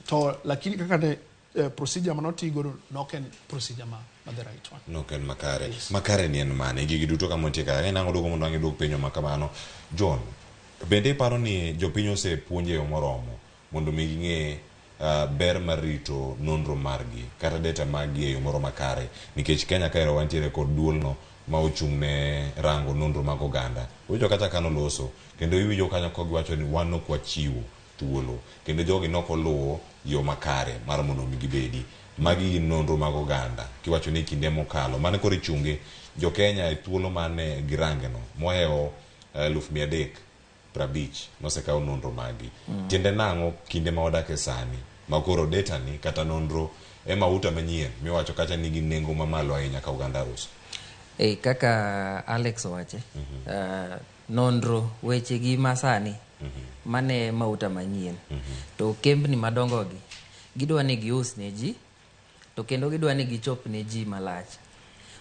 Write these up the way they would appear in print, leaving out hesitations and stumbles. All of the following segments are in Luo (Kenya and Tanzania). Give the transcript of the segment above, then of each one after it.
to lakini kaka ne procedure manotigo noken procedure ma the right one. Noken makare. Yes. Makare ni en mane gigi duto kama nitie kaka nango duogo mondo angi duog penjo makamano. John, bende paro ni jopiny osepuonje yo moromo mondo mi ging'e ber mar rito nonro margi kata data margi e yo moro makare nikech Kenya kaero wantiere kod duolno ma ochung' ne rango nonro mag oganda. Ujo kata kano loso kendo iwinjo kanyo ka giwacho ni wan ok wachiwo thuolo kendo jogi nok oluwo yo makare mar mondo mi gibedi magi nonro mag oganda kiwacho ni kinde mokalo mane koro ichunge jo Kenya e thuolo mane girangeno mohewo 350 nosekawo nonro magi. Tiende nang'o kinde ma wadake sani makoro data ni kata nonro mauta manyien miwacho kata nigi nengo mamalo ahinya ka oganda ruso. Kaka Alex wache nonro weche gi masani mane mauta manyien to kembni madongo gi gidwa ni gius ne ji to kendo gidwa ni gichop ne ji malach.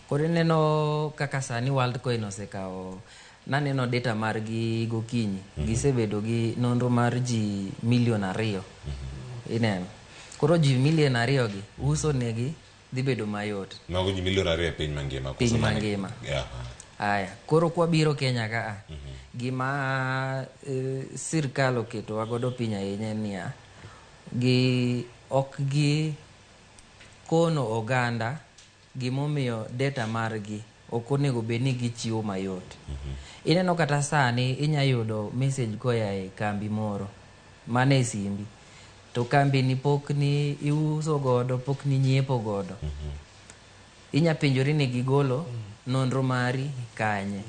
Koro neno kaka sani Worldcoin osekawo naneno data margi gokinyi gisebedo gi nonro mar ji 2 million ineno. Koro ji 2 million gi uso negi dhi bedo mayot. Mago ji 2 million piny mangima piny mangima. Aya, koro kwa biro Kenya ka gima sirkal oketo wagodo piny ahinya niya ok gi kono oganda gimomiyo data margi ok onego bed ni gichiwo mayot. Ineno kata sani inya yudo message koya e kambi moro mane simbi to kambi ni pok ni iuso godo pok ni nyiepo godo. Inya penjori ni gigolo nonro mari kanye.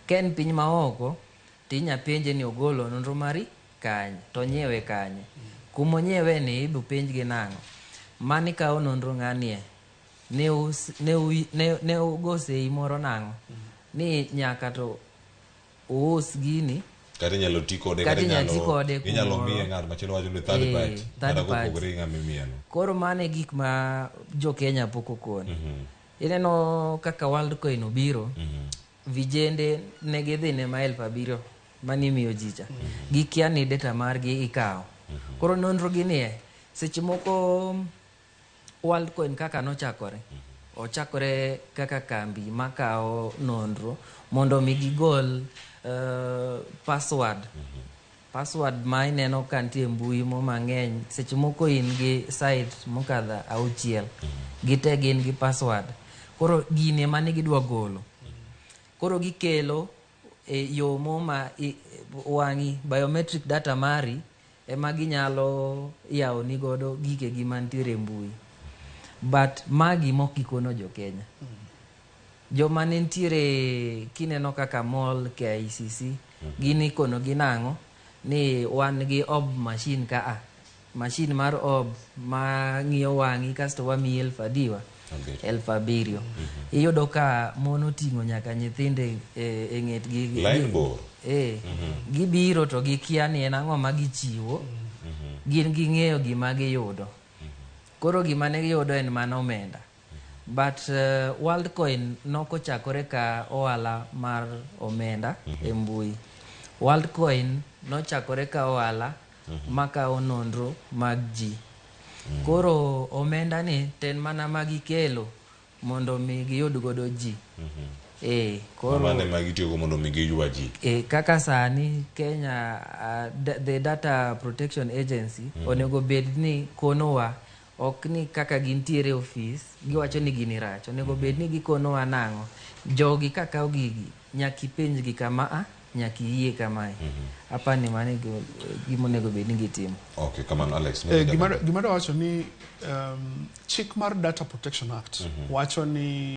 Ken piny maoko tinya penje ni ogolo nonro mari kanye to nyiewe kanye. Kumo nyiewe ni ibu penjgi nang'o mani kawo nonro ng'anie ne ugose imoro nang'o ni nyaka to uus gini kati nyalo tikode inyalo miye ng'at machielo wacho ni third party. Koro mane gik ma jo Kenya pok okon. Ineno kaka Worldcoin obiro vijende ne gidhi ne ma 7,000 mani miyo jicha gikia ni data margi ikawo. Koro nonro gini seche moko Worldcoin kaka ochakore kaka kambi makawo nonro mondo mi gigol password ma ineno kantie mbui mo mang'eny seche moko in gi site mokadha 6 gite gin gi password. Koro gine mane gidwa golo koro gikelo yo mo ma wangi biometric data mari ema ginyalo yawo ni godo gike gi mantiere mbui. But magi mokikono jo Kenya. Joma nentiere kineno kaka mall KICC gini kono ginang'o ni wan gi ob machine ka machine mar ob ma ng'iyo wangi kasto wamiyi 7,000. Iyudo ka mono ting'o nyaka nyithinde e ng'etgi line bor. Gibiro to gikia ni en ang'o ma gichiwo gin ging'eyo gima giyudo. Koro gima ne giyudo en mana omenda. But Worldcoin nokochakore ka ohala mar omenda e mbui. Worldcoin nochakore ka ohala makawo nonro mag ji. Koro omenda ni ten mana magikelo mondo mi giyud godo ji. Koro mane magitiyogo mondo mi giywa ji. Kaka sani Kenya the Data Protection Agency onego bed ni konowa ok ni kaka gintiere office giwacho ni gini rach onego bed ni gikonowa nang'o jogi kakawo gigi nyaki penjgi kama nyaki yie kamae. Apani mane gimonego bed ni gitimo. Okay, kamano Alex. Gimado wacho ni chik mar Data Protection Act wacho ni